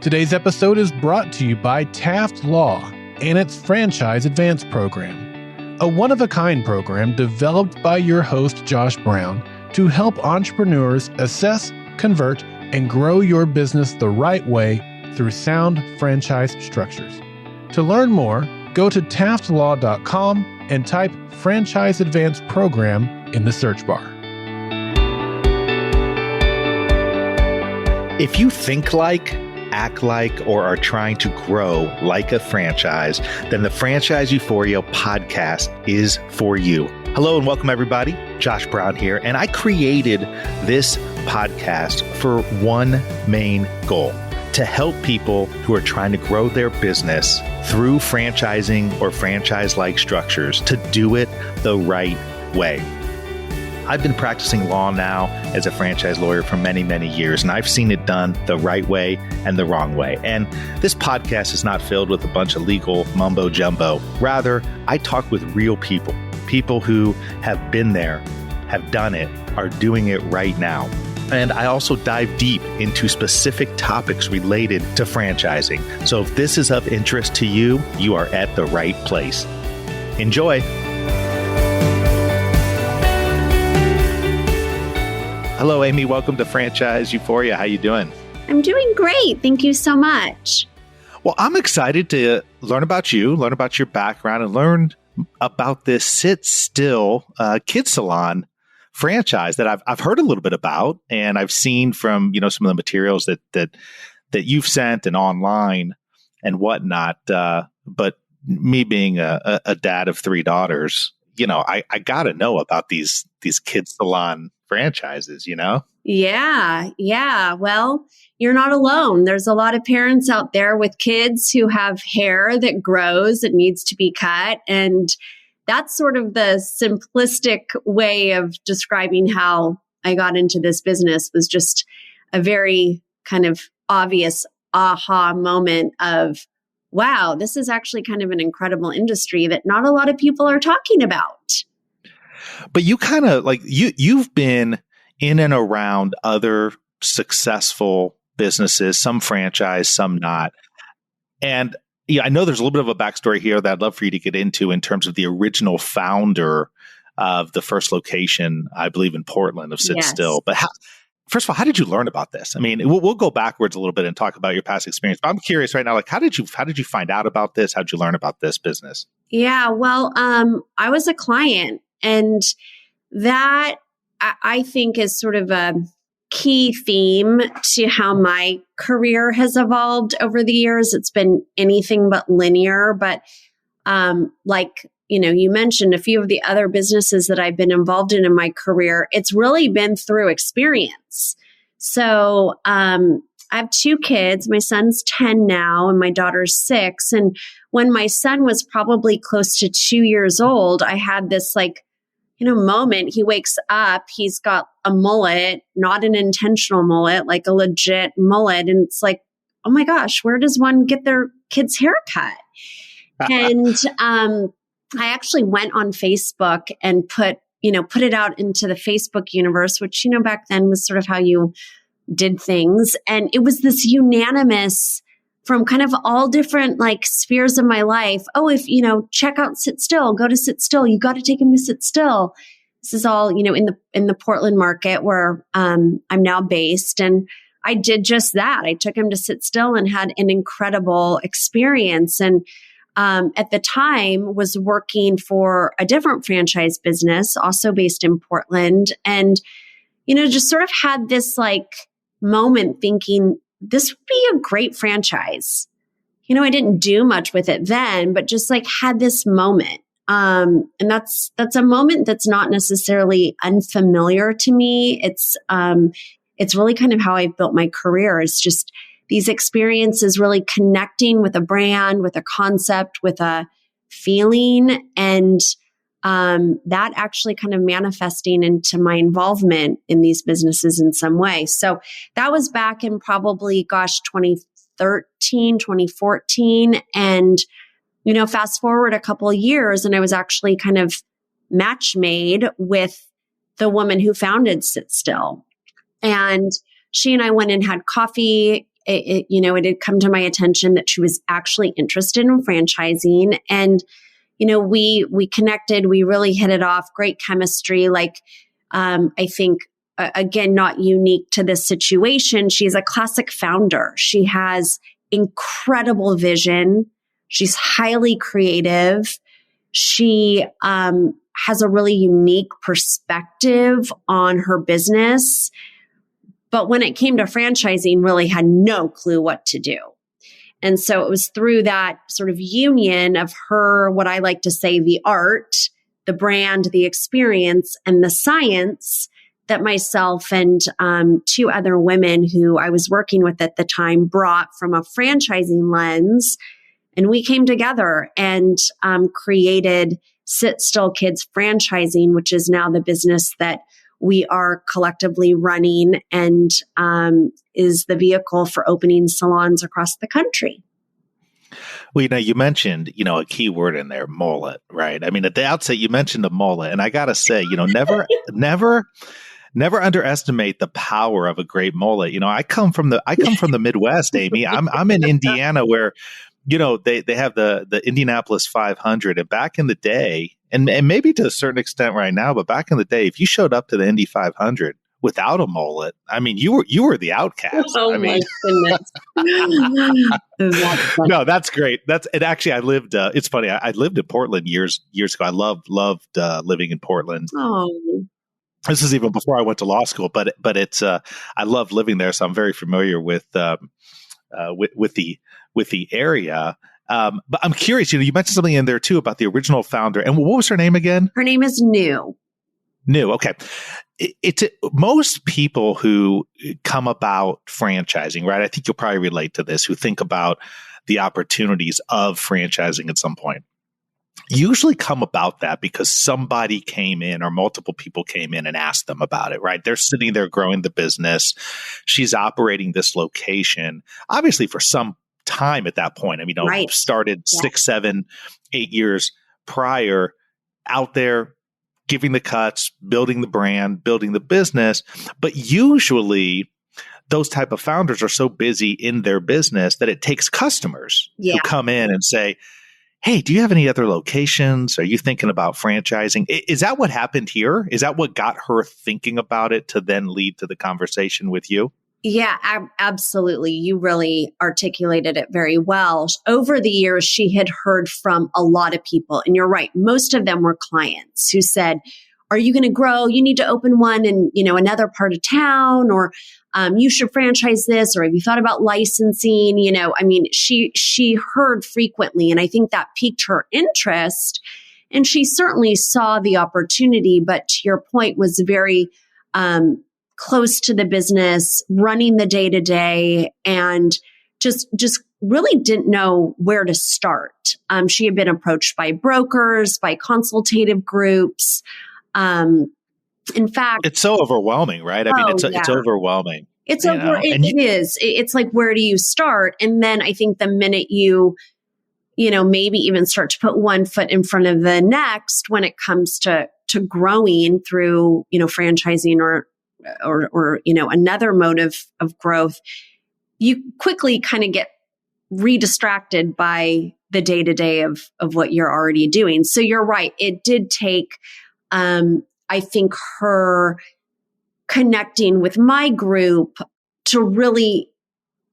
Today's episode is brought to you by Taft Law and its Franchise Advance Program, a one-of-a-kind program developed by your host, Josh Brown, to help entrepreneurs assess, convert, and grow your business the right way through sound franchise structures. To learn more, go to taftlaw.com and type Franchise Advance Program in the search bar. If you think like, act like, or are trying to grow like a franchise, then the Franchise Euphoria podcast is for you. Hello and welcome everybody. Josh Brown here, and I created this podcast for one main goal: to help people who are trying to grow their business through franchising or franchise-like structures to do it the right way. I've been practicing law now as a franchise lawyer for many, many years, and I've seen it done the right way and the wrong way. And this podcast is not filled with a bunch of legal mumbo jumbo. Rather, I talk with real people, people who have been there, have done it, are doing it right now. And I also dive deep into specific topics related to franchising. So if this is of interest to you, you are at the right place. Enjoy. Hello, Amy. Welcome to Franchise Euphoria. How you doing? I'm doing great. Thank you so much. Well, I'm excited to learn about you, learn about your background, and learn about this Sit Still Kid Salon franchise that I've heard a little bit about, and I've seen from some of the materials that you've sent and online and whatnot. But me being a dad of three daughters, I got to know about these kid salon franchises. Yeah. Well, you're not alone. There's a lot of parents out there with kids who have hair that grows, that needs to be cut, and that's sort of the simplistic way of describing how I got into this business. Was just a very kind of obvious aha moment of, wow, this is actually kind of an incredible industry that not a lot of people are talking about. But you kind of you've been in and around other successful businesses, some franchise, some not. And I know there's a little bit of a backstory here that I'd love for you to get into in terms of the original founder of the first location, I believe in Portland, of Sit Still. But first of all, how did you learn about this? I mean, we'll go backwards a little bit and talk about your past experience. But I'm curious right now, how did you find out about this? How did you learn about this business? Yeah, well, I was a client, and that I think is sort of a key theme to how my career has evolved over the years. It's been anything but linear, but you mentioned a few of the other businesses that I've been involved in my career, it's really been through experience. So I have two kids. My son's 10 now and my daughter's 6. And when my son was probably close to 2 years old, I had this moment. He wakes up, he's got a mullet, not an intentional mullet, like a legit mullet. And it's like, oh my gosh, where does one get their kid's haircut? And I actually went on Facebook and put it out into the Facebook universe, which, back then was sort of how you did things. And it was this unanimous from kind of all different spheres of my life. Oh, if, check out Sit Still, go to Sit Still. You got to take him to Sit Still. This is all, in the Portland market where I'm now based. And I did just that. I took him to Sit Still and had an incredible experience. And at the time was working for a different franchise business, also based in Portland. And, just sort of had this moment thinking, this would be a great franchise. I didn't do much with it then, but just had this moment. And that's a moment that's not necessarily unfamiliar to me. It's really kind of how I've built my career. It's just these experiences really connecting with a brand, with a concept, with a feeling, and that actually kind of manifesting into my involvement in these businesses in some way. So that was back in probably, 2013, 2014. And, fast forward a couple of years, and I was actually kind of match made with the woman who founded Sit Still. And she and I went and had coffee it had come to my attention that she was actually interested in franchising. And, we connected, we really hit it off, great chemistry. I think, again, not unique to this situation. She's a classic founder. She has incredible vision. She's highly creative. She has a really unique perspective on her business. But when it came to franchising, really had no clue what to do. And so it was through that sort of union of her, what I like to say, the art, the brand, the experience, and the science that myself and two other women who I was working with at the time brought from a franchising lens. And we came together and created Sit Still Kids Franchising, which is now the business that we are collectively running and is the vehicle for opening salons across the country. Well, you mentioned, a key word in there, mullet, right? I mean, at the outset, you mentioned the mullet, and I got to say, never underestimate the power of a great mullet. I come from the Midwest, Amy. I'm in Indiana where, they have the Indianapolis 500, and back in the day, and maybe to a certain extent right now, but back in the day, if you showed up to the Indy 500 without a mullet, I mean, you were the outcast. Oh, my goodness. No, that's great. Actually, I lived, it's funny. I lived in Portland years ago. I loved living in Portland. Oh, this is even before I went to law school, but it's, I love living there. So I'm very familiar with the area. But I'm curious, you mentioned something in there too about the original founder. And what was her name again? Her name is New. Okay. It's most people who come about franchising, right? I think you'll probably relate to this, who think about the opportunities of franchising at some point. Usually come about that because somebody came in or multiple people came in and asked them about it, right? They're sitting there growing the business. She's operating this location, obviously for some time at that point. I mean, right. Started 6, 7, 8 years prior, out there giving the cuts, building the brand, building the business. But usually those type of founders are so busy in their business that it takes customers who come in and say, hey, do you have any other locations? Are you thinking about franchising? Is that what happened here? Is that what got her thinking about it to then lead to the conversation with you? Yeah, absolutely. You really articulated it very well. Over the years, she had heard from a lot of people. And you're right. Most of them were clients who said, are you going to grow? You need to open one in, another part of town, or you should franchise this, or have you thought about licensing? She heard frequently, and I think that piqued her interest. And she certainly saw the opportunity, but to your point, was very close to the business, running the day to day, and just really didn't know where to start. She had been approached by brokers, by consultative groups. In fact, it's so overwhelming, right? I mean, it's overwhelming. It is. It's like, where do you start? And then I think the minute you maybe even start to put one foot in front of the next when it comes to growing through, franchising or another mode of growth, you quickly kind of get redistracted by the day to day of what you're already doing. So you're right. It did take, I think, her connecting with my group to really,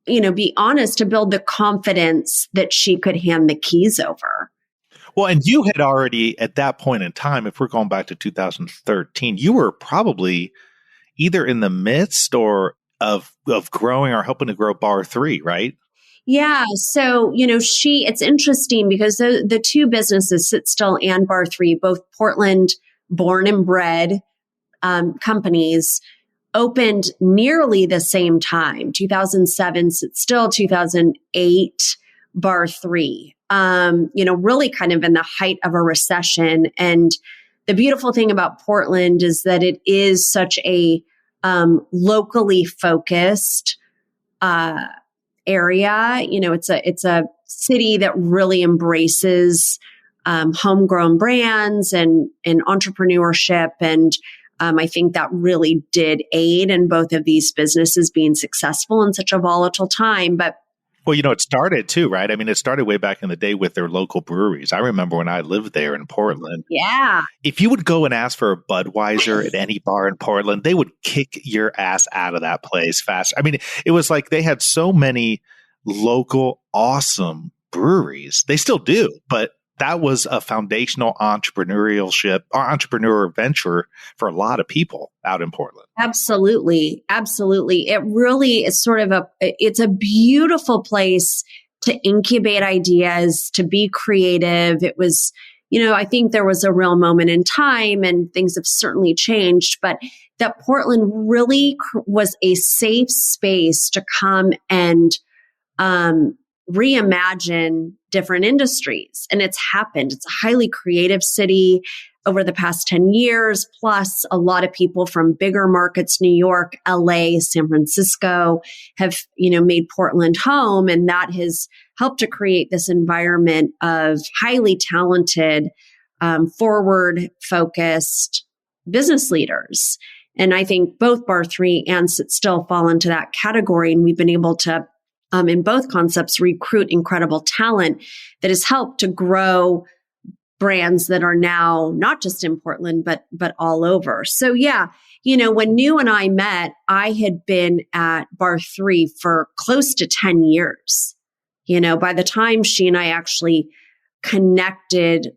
be honest, to build the confidence that she could hand the keys over. Well, and you had already, at that point in time, if we're going back to 2013, you were probably either in the midst or of growing or helping to grow Bar 3, right? Yeah. So, it's interesting because the two businesses, Sit Still and Bar 3, both Portland born and bred companies, opened nearly the same time, 2007 Sit Still, 2008 Bar 3, really kind of in the height of a recession. And the beautiful thing about Portland is that it is such a locally focused area. It's a city that really embraces homegrown brands and entrepreneurship, and I think that really did aid in both of these businesses being successful in such a volatile time. But well, it started too, right? I mean, it started way back in the day with their local breweries. I remember when I lived there in Portland. yeah, If you would go and ask for a Budweiser at any bar in Portland, they would kick your ass out of that place fast. I mean, it was like they had so many local, awesome breweries. They still do, but that was a foundational entrepreneur venture for a lot of people out in Portland. absolutely. Absolutely. It really is it's a beautiful place to incubate ideas, to be creative. It was, I think there was a real moment in time and things have certainly changed, but that Portland really was a safe space to come and reimagine different industries. And it's happened. It's a highly creative city over the past 10 years. Plus, a lot of people from bigger markets, New York, LA, San Francisco, have, made Portland home. And that has helped to create this environment of highly talented, forward-focused business leaders. And I think both Bar3 and Sit Still fall into that category. And we've been able to in both concepts, recruit incredible talent that has helped to grow brands that are now not just in Portland, but all over. So yeah, when New and I met, I had been at Bar3 for close to 10 years. By the time she and I actually connected,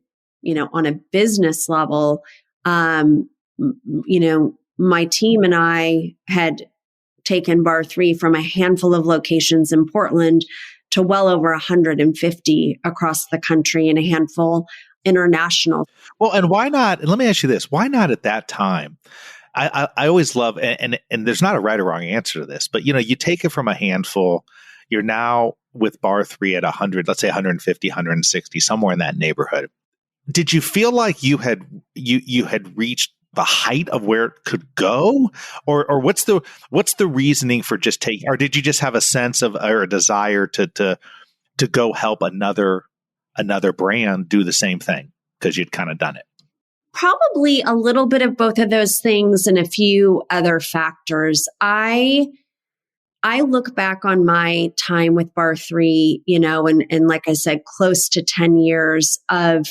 on a business level, my team and I had taken Bar3 from a handful of locations in Portland to well over 150 across the country and a handful international. Well, and why not? And let me ask you this: why not at that time? I always love, and there's not a right or wrong answer to this, but you take it from a handful. You're now with Bar3 at 100, let's say 150, 160, somewhere in that neighborhood. Did you feel like you had reached the height of where it could go, or what's the reasoning for just taking, or did you just have a sense of or a desire to go help another brand do the same thing because you'd kind of done it? Probably a little bit of both of those things and a few other factors. I look back on my time with Bar3, and like I said, close to 10 years of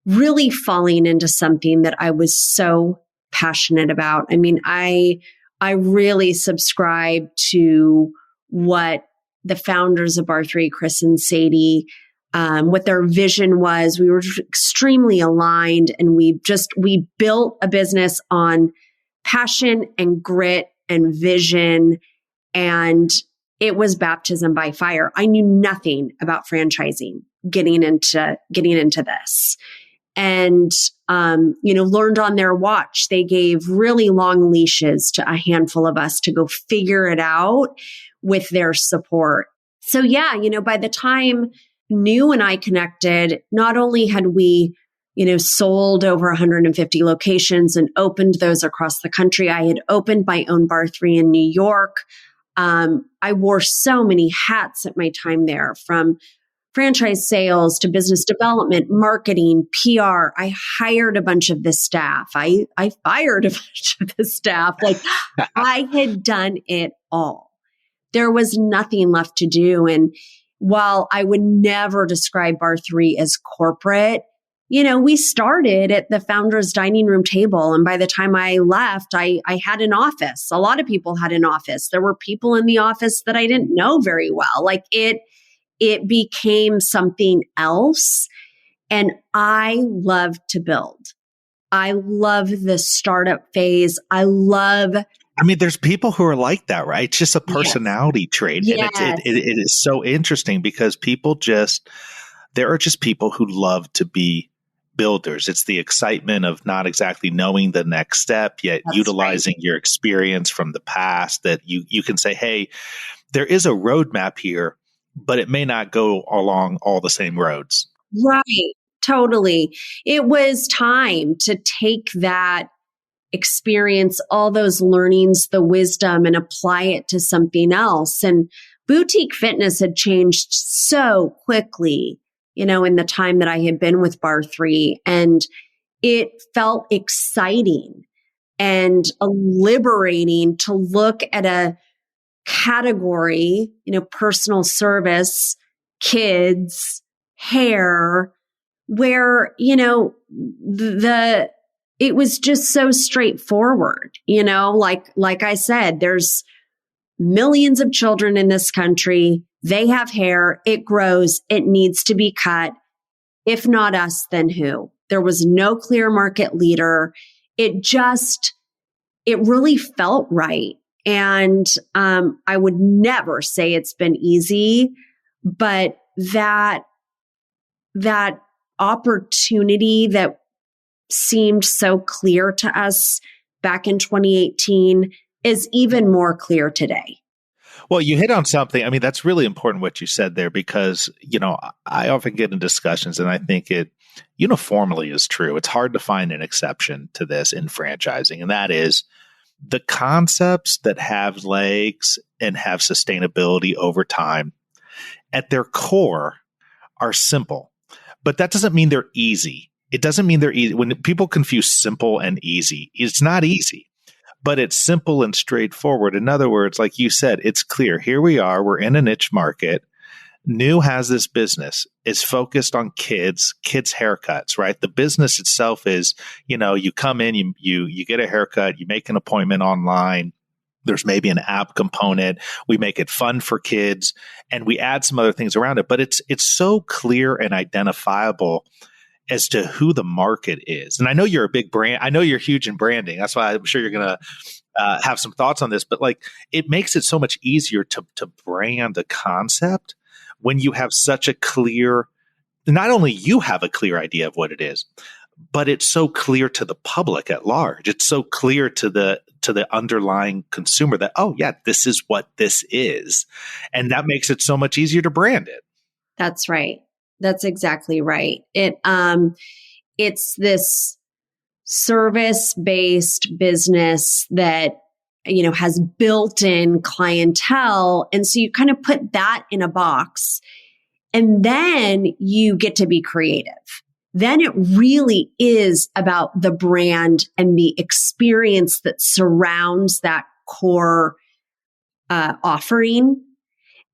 really falling into something that I was so passionate about. I mean, I really subscribe to what the founders of Bar3, Chris and Sadie, what their vision was. We were extremely aligned, and we built a business on passion and grit and vision. And it was baptism by fire. I knew nothing about franchising getting into this. And, learned on their watch. They gave really long leashes to a handful of us to go figure it out with their support. So yeah, by the time New and I connected, not only had we, sold over 150 locations and opened those across the country, I had opened my own Bar3 in New York. I wore so many hats at my time there, from franchise sales to business development, marketing, PR. I hired a bunch of the staff. I fired a bunch of the staff. Like I had done it all. There was nothing left to do. And while I would never describe Bar3 as corporate, we started at the founder's dining room table. And by the time I left, I had an office. A lot of people had an office. There were people in the office that I didn't know very well. Like it became something else. And I love to build. I love the startup phase. There's people who are like that, right? It's just a personality trait. Yes. And it is so interesting because there are just people who love to be builders. It's the excitement of not exactly knowing the next step, yet That's utilizing right. your experience from the past that you can say, hey, there is a roadmap here, but it may not go along all the same roads. Right. Totally. It was time to take that experience, all those learnings, the wisdom, and apply it to something else. And boutique fitness had changed so quickly, in the time that I had been with Bar3, and it felt exciting. and liberating to look at a category, personal service, kids, hair, where, it was just so straightforward, like I said, there's millions of children in this country. They have hair. It grows. It needs to be cut. If not us, then who? There was no clear market leader. It really felt right. And I would never say it's been easy, but that opportunity that seemed so clear to us back in 2018 is even more clear today. Well, you hit on something. I mean, that's really important what you said there, because, I often get in discussions and I think it uniformly is true. It's hard to find an exception to this in franchising. And that is the concepts that have legs and have sustainability over time at their core are simple, but that doesn't mean they're easy. It doesn't mean they're easy. When people confuse simple and easy, it's not easy. But it's simple and straightforward. In other words, like you said, it's clear. Here we are. We're in a niche market. New has this business. It's focused on kids haircuts, right? The business itself is, you come in, you get a haircut, you make an appointment online. There's maybe an app component. We make it fun for kids and we add some other things around it. But it's so clear and identifiable as to who the market is. And I know you're a big brand. I know you're huge in branding. That's why I'm sure you're going to have some thoughts on this, but it makes it so much easier to brand a concept when you have such a clear, not only you have a clear idea of what it is, but it's so clear to the public at large. It's so clear to the underlying consumer that, oh yeah, this is what this is. And that makes it so much easier to brand it. That's right. That's exactly right. It's this service-based business that, has built-in clientele. And so you kind of put that in a box and then you get to be creative. Then it really is about the brand and the experience that surrounds that core offering.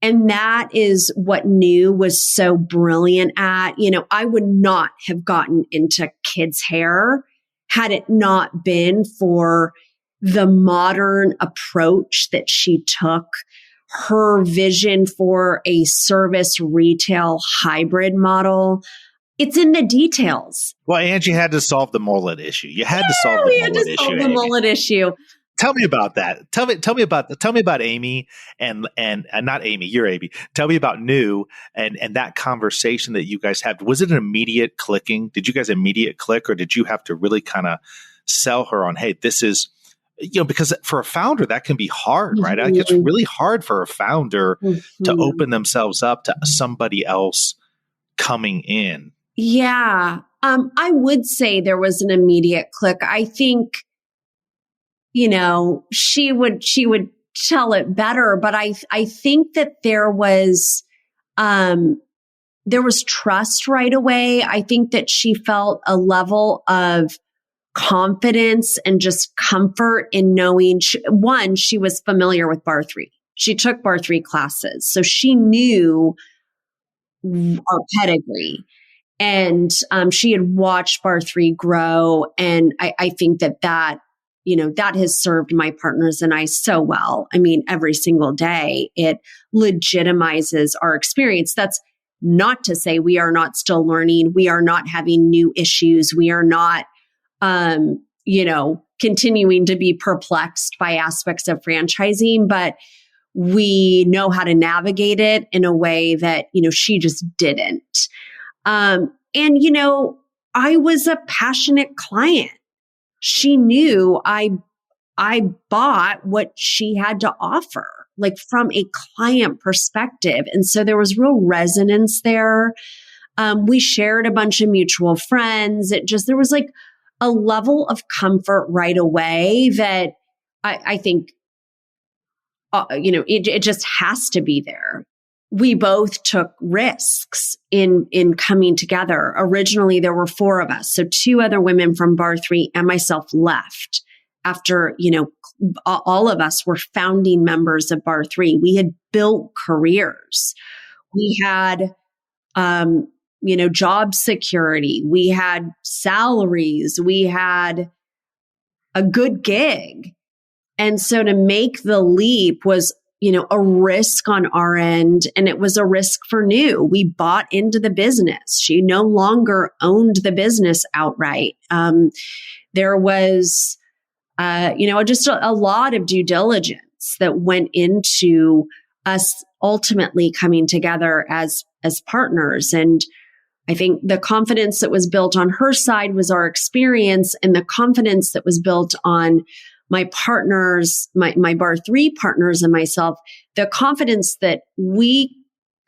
And that is what New was so brilliant at. I would not have gotten into kids' hair had it not been for the modern approach that she took, her vision for a service retail hybrid model. It's in the details. Well, Angie had to solve the mullet issue. You had to solve the mullet issue. Tell me about that. Tell me about Amy and not Amy, you're Amy. Tell me about New and that conversation that you guys had. Was it an immediate clicking? Did you guys immediate click, or did you have to really kind of sell her on, hey, this is, because for a founder that can be hard, right? Mm-hmm. It's really hard for a founder to open themselves up to somebody else coming in. Yeah. I would say there was an immediate click. I think, she would tell it better, but I think that there was trust right away. I think that she felt a level of confidence and just comfort in knowing, she was familiar with Bar 3. She took Bar 3 classes, so she knew our pedigree. And she had watched Bar 3 grow. And I think that has served my partners and I so well. I mean, every single day, it legitimizes our experience. That's not to say we are not still learning. We are not having new issues. We are not, continuing to be perplexed by aspects of franchising, but we know how to navigate it in a way that, she just didn't. I was a passionate client. She knew I bought what she had to offer, from a client perspective. And so there was real resonance there. We shared a bunch of mutual friends. There was a level of comfort right away that I think, it just has to be there. We both took risks in coming together. Originally, there were 4 of us. So 2 other women from Bar 3 and myself left after, all of us were founding members of Bar 3. We had built careers. We had, job security. We had salaries. We had a good gig. And so to make the leap was, a risk on our end, and it was a risk for New. We bought into the business. She no longer owned the business outright. There was, just a lot of due diligence that went into us ultimately coming together as partners. And I think the confidence that was built on her side was our experience, and the confidence that was built on my partners, my Bar 3 partners and myself, the confidence that we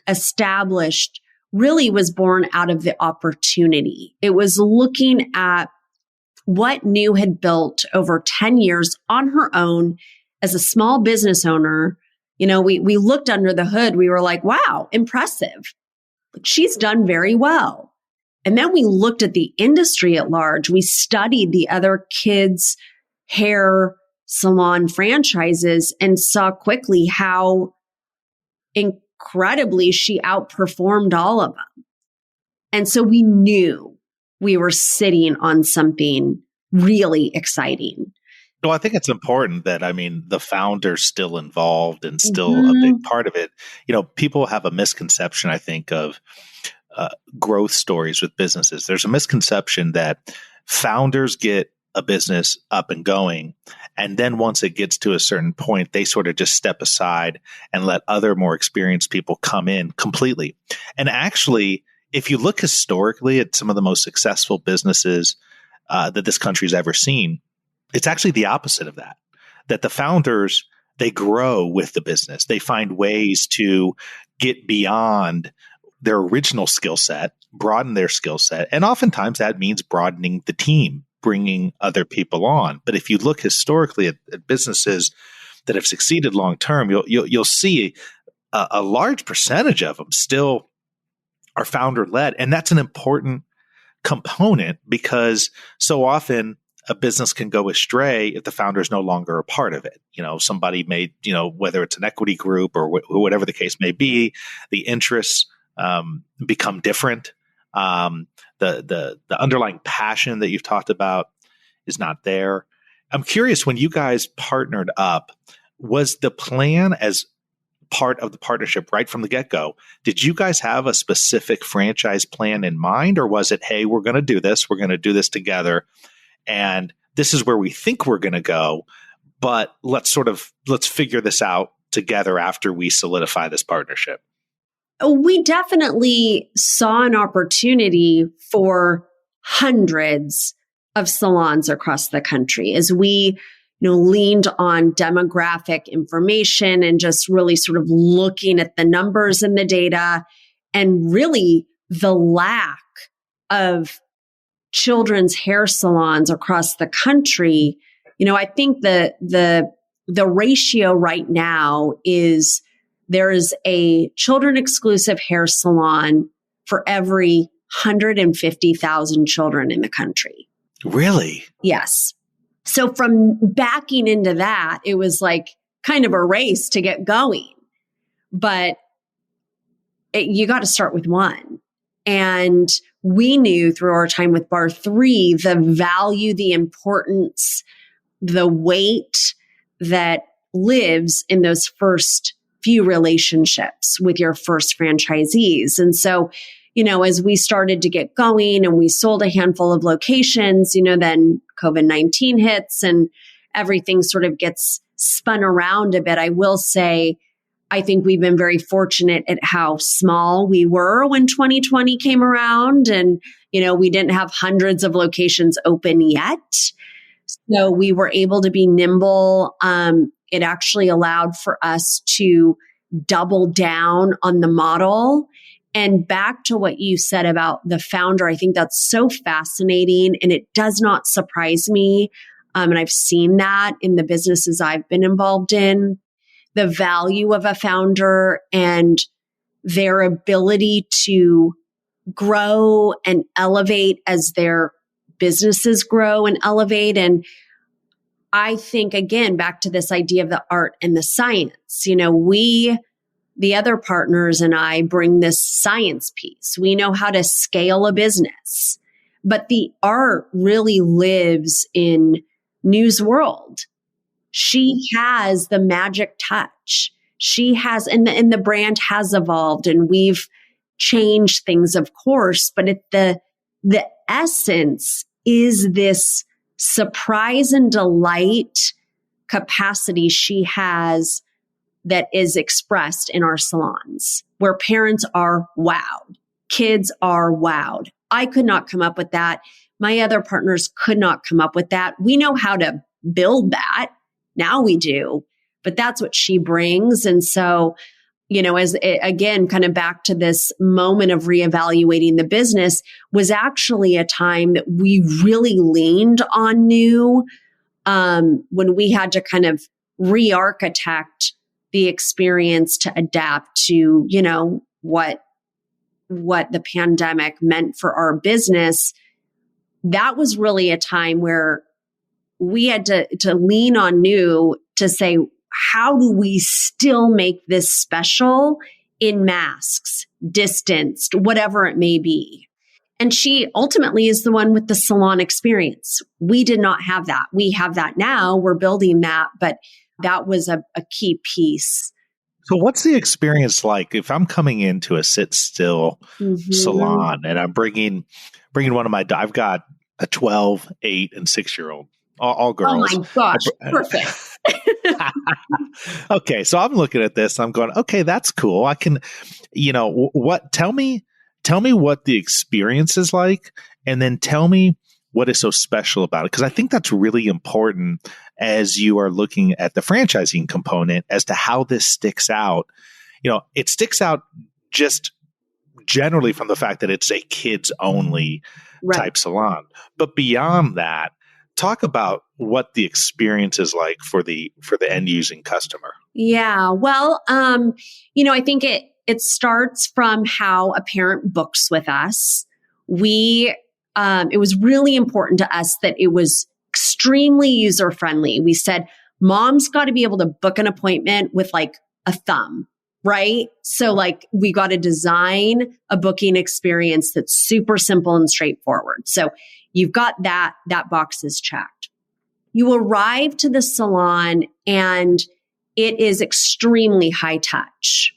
established really was born out of the opportunity. It was looking at what New had built over 10 years on her own as a small business owner. We looked under the hood. We were like, wow, impressive. She's done very well. And then we looked at the industry at large. We studied the other kids' hair salon franchises and saw quickly how incredibly she outperformed all of them. And so we knew we were sitting on something really exciting. Well, I think it's important that, the founder's still involved and still a big part of it. People have a misconception, I think, of growth stories with businesses. There's a misconception that founders get a business up and going, and then once it gets to a certain point, they sort of just step aside and let other more experienced people come in completely. And actually, if you look historically at some of the most successful businesses that this country's ever seen, it's actually the opposite of that. That the founders, they grow with the business. They find ways to get beyond their original skill set, broaden their skill set. And oftentimes that means broadening the team, bringing other people on. But if you look historically at businesses that have succeeded long term, you'll see a large percentage of them still are founder led. And that's an important component, because so often a business can go astray if the founder is no longer a part of it. Somebody may, whether it's an equity group or whatever the case may be, the interests become different. The underlying passion that you've talked about is not there. I'm curious, when you guys partnered up, was the plan as part of the partnership right from the get-go? Did you guys have a specific franchise plan in mind, or was it, hey, we're going to do this together, and this is where we think we're going to go, but let's figure this out together after we solidify this partnership? We definitely saw an opportunity for hundreds of salons across the country as we leaned on demographic information and just really sort of looking at the numbers and the data, and really the lack of children's hair salons across the country. I think the ratio right now is there is a children exclusive hair salon for every 150,000 children in the country. Really? Yes. So from backing into that, it was like kind of a race to get going. But you got to start with one. And we knew through our time with Bar 3, the value, the importance, the weight that lives in those first few relationships with your first franchisees. And so, as we started to get going and we sold a handful of locations, then COVID-19 hits and everything sort of gets spun around a bit. I will say, I think we've been very fortunate at how small we were when 2020 came around, and, we didn't have hundreds of locations open yet. So we were able to be nimble. It actually allowed for us to double down on the model. And back to what you said about the founder, I think that's so fascinating, and it does not surprise me. And I've seen that in the businesses I've been involved in, the value of a founder and their ability to grow and elevate as their businesses grow and elevate. And I think, again, back to this idea of the art and the science, the other partners and I bring this science piece. We know how to scale a business, but the art really lives in New's world. She has the magic touch. She has, and the brand has evolved, and we've changed things, of course, but the essence is this surprise and delight capacity she has that is expressed in our salons, where parents are wowed, kids are wowed. I could not come up with that. My other partners could not come up with that. We know how to build that. Now we do, but that's what she brings. And so, as it, again, kind of back to this moment of reevaluating the business, was actually a time that we really leaned on New, when we had to kind of re-architect the experience to adapt to, what the pandemic meant for our business. That was really a time where we had to lean on New to say, how do we still make this special in masks, distanced, whatever it may be? And she ultimately is the one with the salon experience. We did not have that. We have that now. We're building that, but that was a key piece. So what's the experience like if I'm coming into a Sit Still salon and I'm bringing one of I've got a 12, 8, and 6-year-old, all girls. Oh my gosh, perfect. Okay, so I'm looking at this. I'm going, okay, that's cool. I can, tell me what the experience is like, and then tell me what is so special about it. Because I think that's really important as you are looking at the franchising component as to how this sticks out. It sticks out just generally from the fact that it's a kids only type salon. But beyond that, talk about what the experience is like for the end using customer. Yeah. Well, I think it starts from how a parent books with us. It was really important to us that it was extremely user friendly. We said, mom's got to be able to book an appointment with like a thumb, right? So like we got to design a booking experience that's super simple and straightforward. So you've got that box is checked. You arrive to the salon and it is extremely high touch.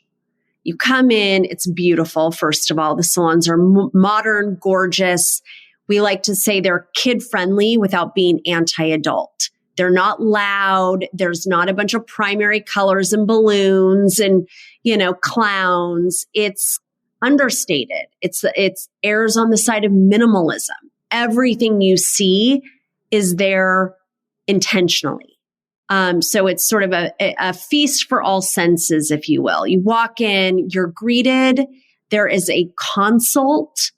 You come in, it's beautiful. First of all, the salons are modern, gorgeous. We like to say they're kid friendly without being anti-adult. They're not loud. There's not a bunch of primary colors and balloons and, clowns. It's understated. It's errs on the side of minimalism. Everything you see is there intentionally. So it's sort of a feast for all senses, if you will. You walk in, you're greeted. There is a consult.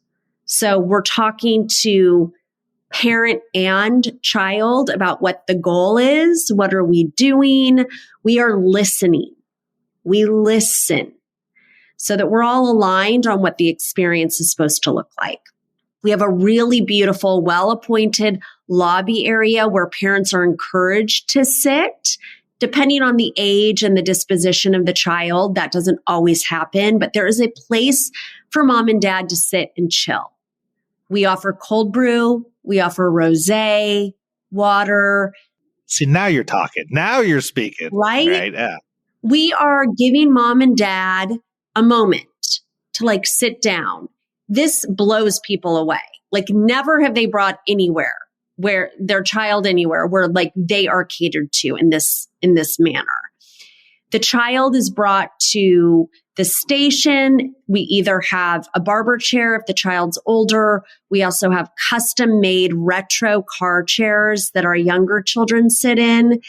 So we're talking to parent and child about what the goal is. What are we doing? We are listening. We listen so that we're all aligned on what the experience is supposed to look like. We have a really beautiful, well-appointed lobby area where parents are encouraged to sit. Depending on the age and the disposition of the child, that doesn't always happen, but there is a place for mom and dad to sit and chill. We offer cold brew. We offer rosé, water. See, now you're talking. Now you're speaking. Right? Yeah. We are giving mom and dad a moment to like sit down. This blows people away. Like never have they brought anywhere where their child anywhere where like they are catered to in this manner. The child is brought to the station. We either have a barber chair if the child's older. We also have custom made retro car chairs that our younger children sit in.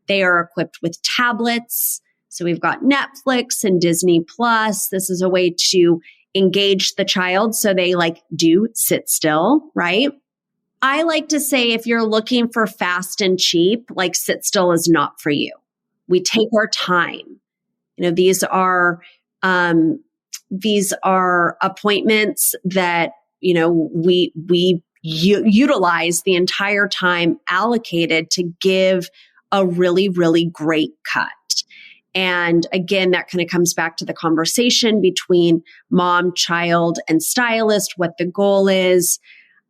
They are equipped with tablets. So we've got Netflix and Disney Plus. This is a way to engage the child so they like do sit still, right? I like to say if you're looking for fast and cheap, like Sit Still is not for you. We take our time. These are appointments that, we utilize the entire time allocated to give a really, really great cut. And again, that kind of comes back to the conversation between mom, child, and stylist, what the goal is.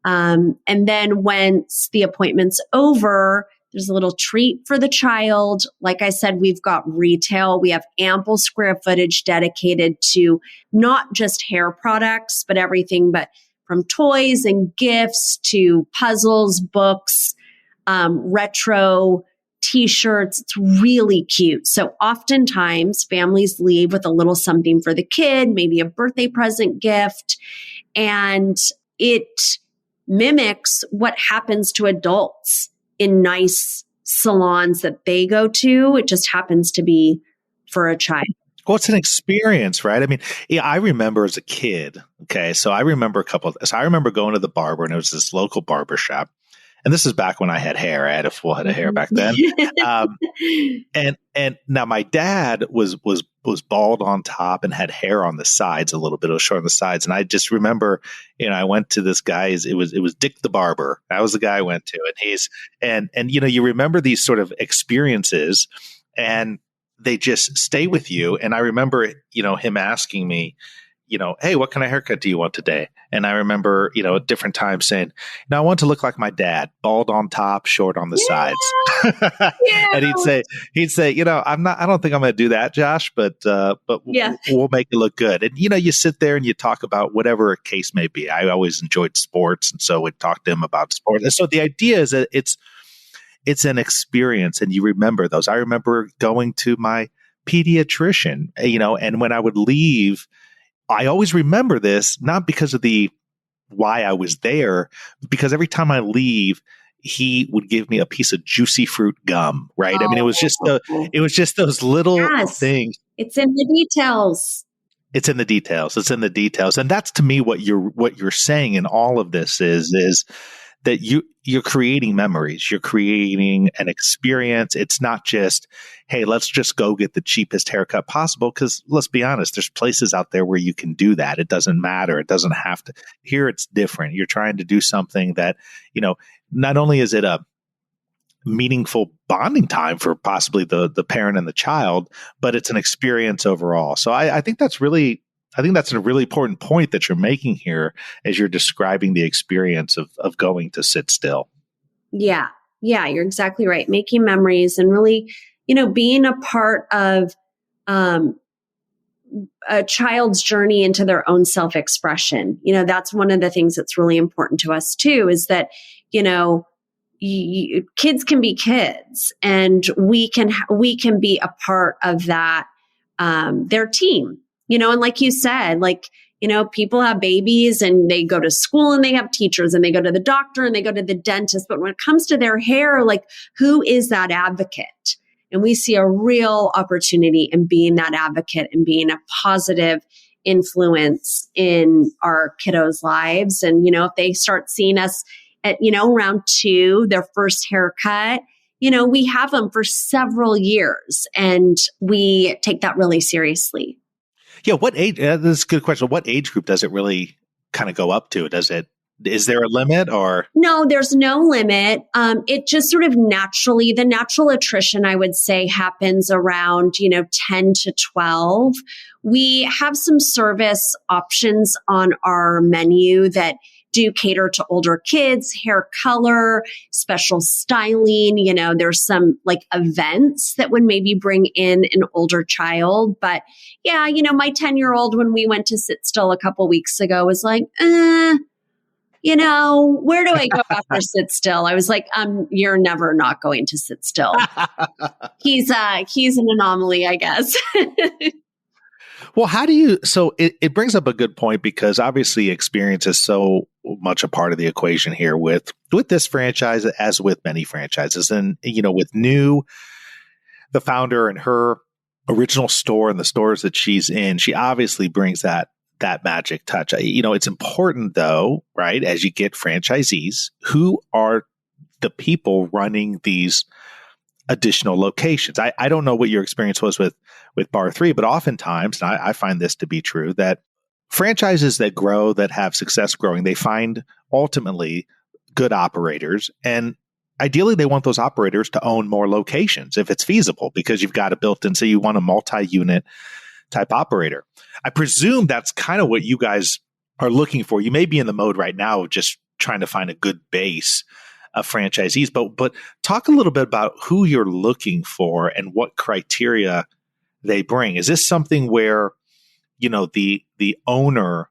And then once the appointment's over, there's a little treat for the child. Like I said, we've got retail. We have ample square footage dedicated to not just hair products, but everything but from toys and gifts to puzzles, books, retro T-shirts. It's really cute. So oftentimes families leave with a little something for the kid, maybe a birthday present gift, and it mimics what happens to adults in nice salons that they go to. It just happens to be for a child. Well, it's an experience, right? I mean, I remember as a kid, okay, so I remember I remember going to the barber, and it was this local barber shop. And this is back when I had hair. I had a full head of hair back then. And now my dad was bald on top and had hair on the sides a little bit. It was short on the sides. And I just remember, I went to this guy's, it was Dick the Barber. That was the guy I went to. And you remember these sort of experiences, and they just stay with you. And I remember, him asking me, hey, what kind of haircut do you want today? And I remember, at different times saying, no, I want to look like my dad, bald on top, short on the sides. Yeah. And he'd say, I don't think I'm going to do that, Josh, but we'll make it look good. And, you sit there and you talk about whatever a case may be. I always enjoyed sports. And so we'd talk to him about sports. And so the idea is that it's an experience, and you remember those. I remember going to my pediatrician, and when I would leave, I always remember this, not because of why I was there, because every time I leave, he would give me a piece of juicy fruit gum, right? I mean, it was just those little things. It's in the details. It's in the details. And that's, to me, what you're saying in all of this is that you're creating memories. You're creating an experience. It's not just, hey, let's just go get the cheapest haircut possible. Because let's be honest, there's places out there where you can do that. It doesn't matter. It doesn't have to. Here, it's different. You're trying to do something that, not only is it a meaningful bonding time for possibly the parent and the child, but it's an experience overall. So I think that's a really important point that you're making here as you're describing the experience of going to Sit Still. Yeah, you're exactly right. Making memories and really, being a part of a child's journey into their own self-expression. That's one of the things that's really important to us too, is that, kids can be kids, and we can be a part of that, their team. And like you said, people have babies and they go to school and they have teachers and they go to the doctor and they go to the dentist. But when it comes to their hair, who is that advocate? And we see a real opportunity in being that advocate and being a positive influence in our kiddos' lives. And, if they start seeing us at, around 2, their first haircut, we have them for several years, and we take that really seriously. Yeah. What age? This is a good question. What age group does it really kind of go up to? Is there a limit or? No, there's no limit. It just sort of the natural attrition, I would say, happens around, 10 to 12. We have some service options on our menu that do cater to older kids, hair color, special styling. There's some events that would maybe bring in an older child. But yeah, my 10-year-old, when we went to Sit Still a couple weeks ago, was like, where do I go after Sit Still? I was like, you're never not going to Sit Still. He's an anomaly, I guess. Well, so it brings up a good point, because obviously experience is so much a part of the equation here with this franchise, as with many franchises. And, with the founder and her original store and the stores that she's in, she obviously brings that magic touch. It's important though, right? As you get franchisees, who are the people running these additional locations? I don't know what your experience was with Bar 3, but oftentimes, and I find this to be true, that franchises that grow, that have success growing, they find ultimately good operators. And ideally, they want those operators to own more locations if it's feasible, because you've got it built in. So you want a multi-unit type operator. I presume that's kind of what you guys are looking for. You may be in the mode right now of just trying to find a good base of franchisees, but talk a little bit about who you're looking for and what criteria they bring. Is this something where, the owner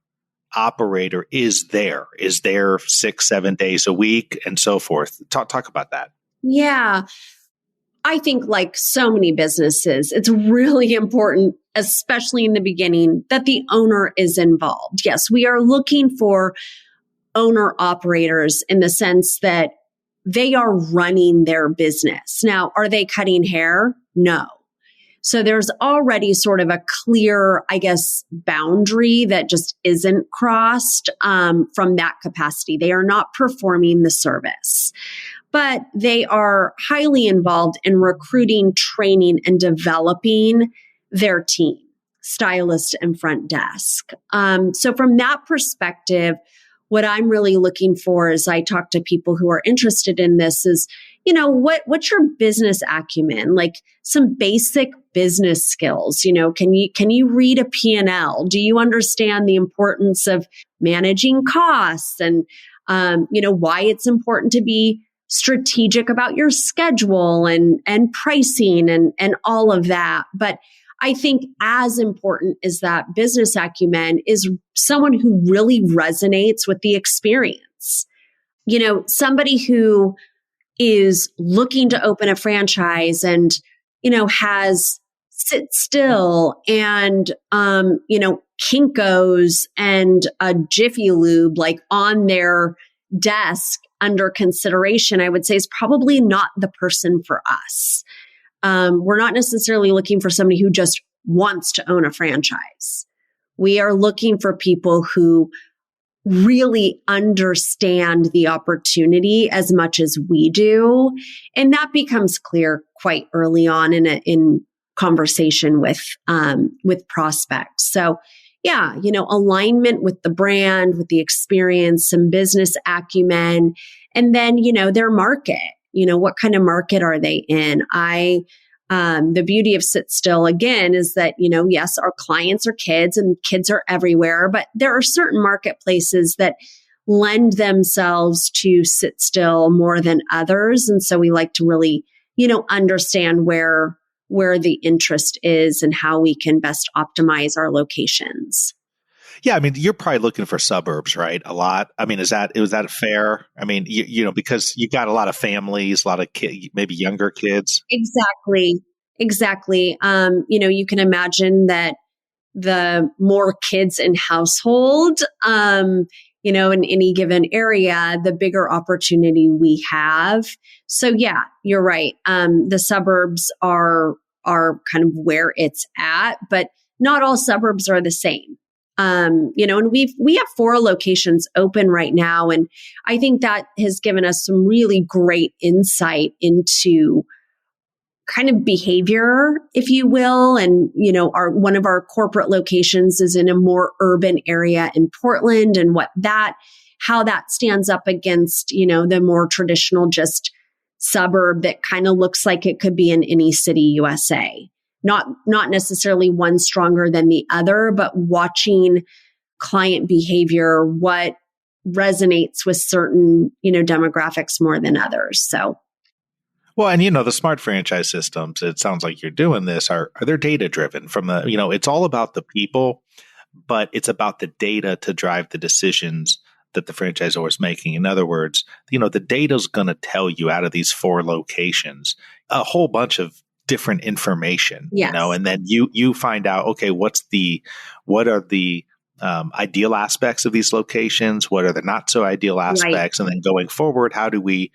operator is there 6-7 days a week and so forth? Talk about that. Yeah. I think like so many businesses, it's really important, especially in the beginning, that the owner is involved. Yes, we are looking for owner operators in the sense that they are running their business. Now, are they cutting hair? No. So there's already sort of a clear, I guess, boundary that just isn't crossed from that capacity. They are not performing the service, but they are highly involved in recruiting, training, and developing their team, stylist and front desk. So from that perspective, what I'm really looking for as I talk to people who are interested in this is, what's your business acumen? Like some basic business skills. Can you read a P&L? Do you understand the importance of managing costs and, why it's important to be strategic about your schedule and pricing and all of that. But I think as important as that business acumen is someone who really resonates with the experience. Somebody who is looking to open a franchise and, has Sit Still and, Kinko's and a Jiffy Lube like on their desk under consideration, I would say is probably not the person for us. We're not necessarily looking for somebody who just wants to own a franchise. We are looking for people who really understand the opportunity as much as we do. And that becomes clear quite early on in conversation with prospects. So yeah, alignment with the brand, with the experience, some business acumen, and then, their market, what kind of market are they in? The beauty of Sit Still, again, is that, yes, our clients are kids and kids are everywhere, but there are certain marketplaces that lend themselves to sit still more than others. And so we like to really, understand where the interest is and how we can best optimize our locations. Yeah, I mean, you're probably looking for suburbs, right? A lot. I mean, is that fair? I mean, because you've got a lot of families, a lot of maybe younger kids. Exactly. You can imagine that the more kids in household, in any given area, the bigger opportunity we have. So yeah, you're right. The suburbs are kind of where it's at, but not all suburbs are the same. And we have 4 locations open right now. And I think that has given us some really great insight into kind of behavior, if you will. And, one of our corporate locations is in a more urban area in Portland, and how that stands up against, the more traditional just suburb that kind of looks like it could be in any city, USA. Not necessarily one stronger than the other, but watching client behavior, what resonates with certain, demographics more than others. So. Well, and the smart franchise systems, it sounds like you're doing this, are they're data driven from it's all about the people, but it's about the data to drive the decisions that the franchisor is making. In other words, the data is going to tell you out of these 4 locations a whole bunch of different information, yes. And then you find out, okay, what are the ideal aspects of these locations? What are the not so ideal aspects? Right. And then going forward, how do we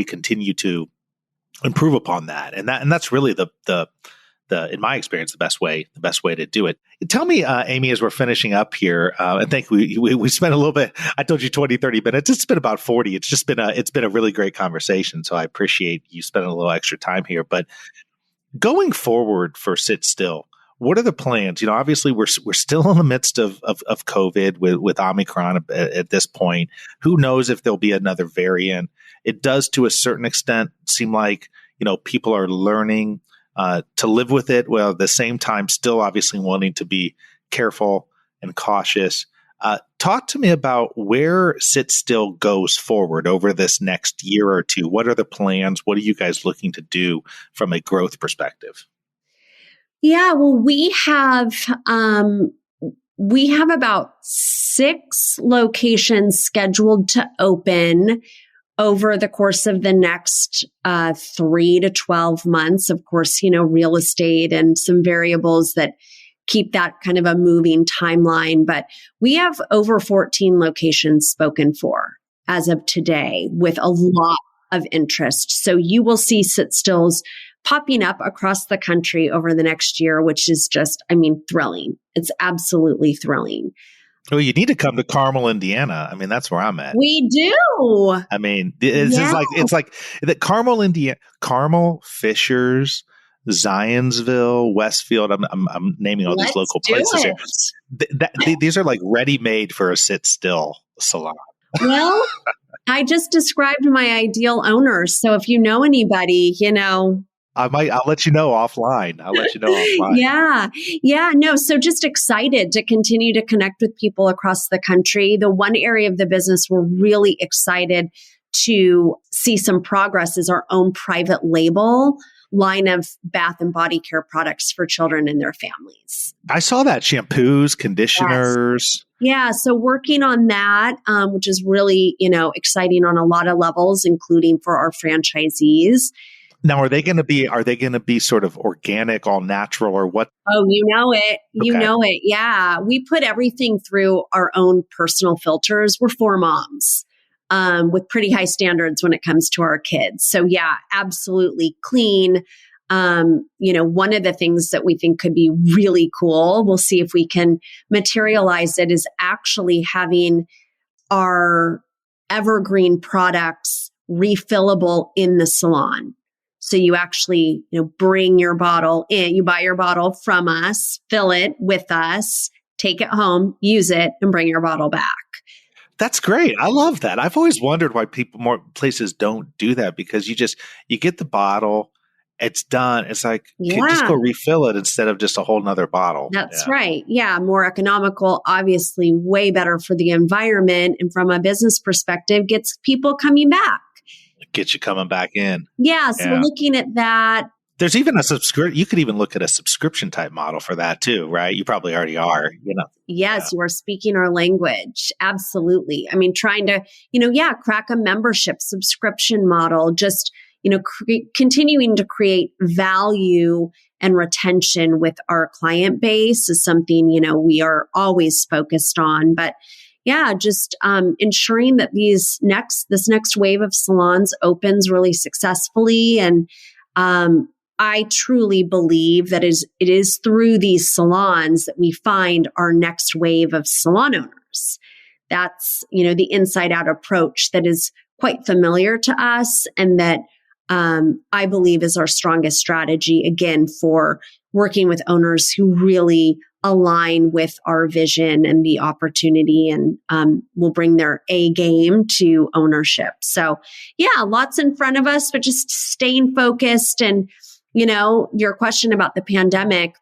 continue to improve upon that? And that's really the in my experience, the best way to do it. Tell me, Amy, as we're finishing up here, I think we spent a little bit, I told you 20, 30 minutes. It's been about 40. It's been a really great conversation. So I appreciate you spending a little extra time here, but going forward for Sit Still, what are the plans? Obviously we're still in the midst of COVID with Omicron at this point. Who knows if there'll be another variant? It does, to a certain extent, seem like, people are learning to live with it, while at the same time still obviously wanting to be careful and cautious. Talk to me about where Sit Still goes forward over this next year or two. What are the plans? What are you guys looking to do from a growth perspective? Yeah, well, we have about 6 locations scheduled to open over the course of the next 3 to 12 months. Of course, real estate and some variables that keep that kind of a moving timeline. But we have over 14 locations spoken for as of today, with a lot of interest. So you will see Sit Stills popping up across the country over the next year, which is just, thrilling. It's absolutely thrilling. Well, you need to come to Carmel, Indiana. That's where I'm at. We do. It's like the Carmel, Indiana, Carmel, Fishers, Zionsville, Westfield. I'm naming all these local places here. These are like ready made for a Sit Still salon. Well, I just described my ideal owners. So if you know anybody, I'll let you know offline. Yeah. No. So just excited to continue to connect with people across the country. The one area of the business we're really excited to see some progress is our own private label line of bath and body care products for children and their families. I saw that. Shampoos, conditioners. Yes. Yeah. So working on that, which is really, exciting on a lot of levels, including for our franchisees. Now, are they going to be sort of organic, all natural, or what? Oh, you know it. You know it. Yeah. We put everything through our own personal filters. We're 4 moms with pretty high standards when it comes to our kids. So yeah, absolutely clean. One of the things that we think could be really cool, we'll see if we can materialize it, is actually having our evergreen products refillable in the salon. So you actually, bring your bottle in, you buy your bottle from us, fill it with us, take it home, use it, and bring your bottle back. That's great. I love that. I've always wondered why more places don't do that, because you get the bottle, it's done. It's like, just go refill it instead of just a whole nother bottle. That's right. Yeah. More economical, obviously way better for the environment. And from a business perspective, gets people coming back. Get you coming back in. Yeah. So we're looking at that. There's even a subscription. You could even look at a subscription type model for that too, right? You probably already are, Yes, you are speaking our language. Absolutely. Trying to, crack a membership subscription model, just, continuing to create value and retention with our client base is something, we are always focused on. But yeah, just ensuring that this next wave of salons opens really successfully. And I truly believe that it is through these salons that we find our next wave of salon owners. That's, the inside out approach that is quite familiar to us, and that I believe is our strongest strategy, again, for working with owners who really align with our vision and the opportunity, and will bring their A game to ownership. So yeah, lots in front of us, but just staying focused. And, your question about the pandemic,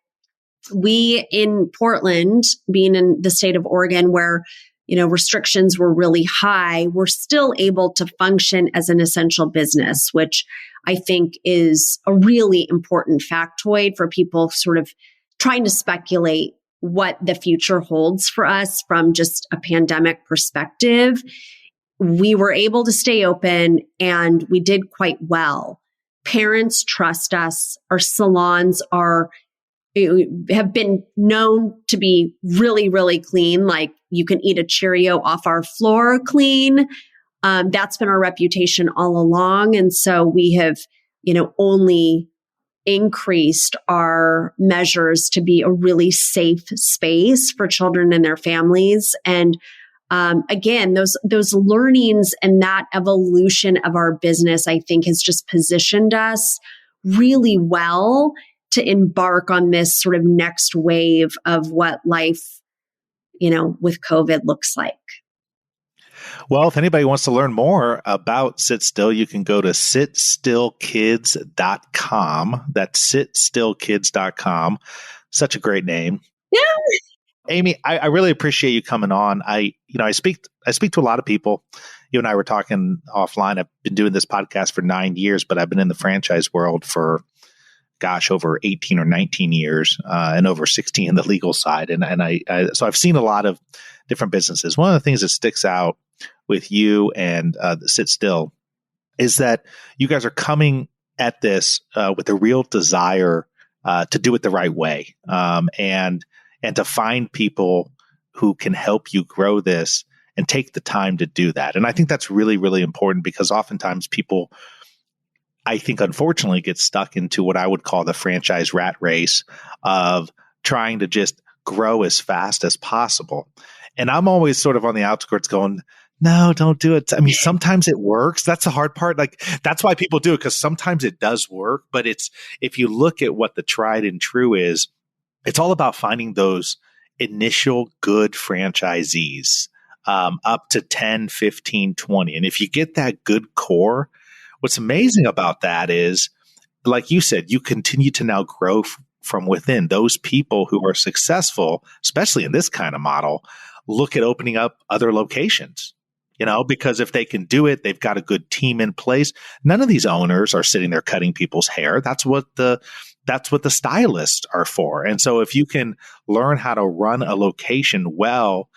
we in Portland, being in the state of Oregon where, restrictions were really high, we're still able to function as an essential business, which I think is a really important factoid for people sort of trying to speculate what the future holds for us from just a pandemic perspective. We were able to stay open, and we did quite well. Parents trust us. Our salons have been known to be really, really clean. Like, you can eat a Cheerio off our floor clean. That's been our reputation all along. And so we have, only increased our measures to be a really safe space for children and their families. And again, those learnings and that evolution of our business, I think, has just positioned us really well to embark on this sort of next wave of what life, with COVID looks like. Well, if anybody wants to learn more about Sit Still, you can go to sitstillkids.com. That's sitstillkids.com. Such a great name. Yeah. Amy, I really appreciate you coming on. I speak to a lot of people. You and I were talking offline. I've been doing this podcast for 9 years, but I've been in the franchise world for, over 18 or 19 years, and over 16 in the legal side. So I've seen a lot of different businesses. One of the things that sticks out with you and Sit Still is that you guys are coming at this with a real desire to do it the right way, and to find people who can help you grow this and take the time to do that. And I think that's really, really important, because oftentimes people, I think, unfortunately, get stuck into what I would call the franchise rat race of trying to just grow as fast as possible. And I'm always sort of on the outskirts going, no, don't do it. I mean, sometimes it works. That's the hard part. Like, that's why people do it, because sometimes it does work. But if you look at what the tried and true is, it's all about finding those initial good franchisees, up to 10, 15, 20. And if you get that good core, what's amazing about that is, like you said, you continue to now grow from within. Those people who are successful, especially in this kind of model, look at opening up other locations, because if they can do it, they've got a good team in place. None of these owners are sitting there cutting people's hair. That's what the stylists are for. And so if you can learn how to run a location well,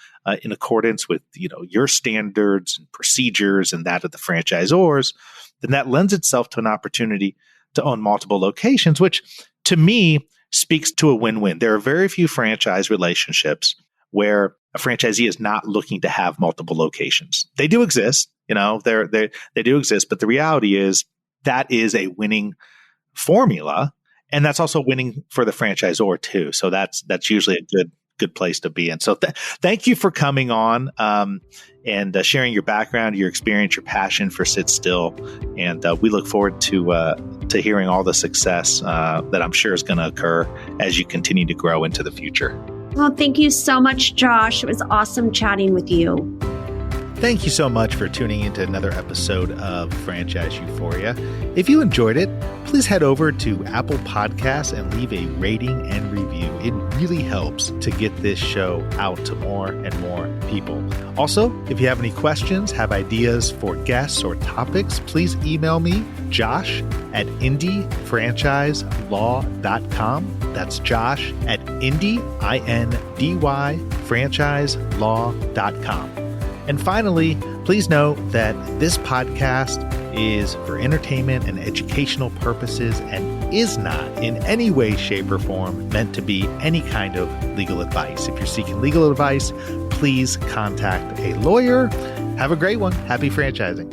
in accordance with, your standards and procedures and that of the franchisors, then that lends itself to an opportunity to own multiple locations, which to me speaks to a win-win. There are very few franchise relationships where a franchisee is not looking to have multiple locations. They do exist, they do exist, but the reality is that is a winning formula, and that's also winning for the franchisor too. So that's usually a good place to be in. So thank you for coming on and sharing your background, your experience, your passion for Sit Still. And we look forward to hearing all the success that I'm sure is going to occur as you continue to grow into the future. Well, thank you so much, Josh. It was awesome chatting with you. Thank you so much for tuning into another episode of Franchise Euphoria. If you enjoyed it, please head over to Apple Podcasts and leave a rating and review. It really helps to get this show out to more and more people. Also, if you have any questions, have ideas for guests or topics, please email me, josh@indyfranchiselaw.com. That's Josh at indyfranchiselaw.com. And finally, please note that this podcast is for entertainment and educational purposes and is not in any way, shape, or form meant to be any kind of legal advice. If you're seeking legal advice, please contact a lawyer. Have a great one. Happy franchising.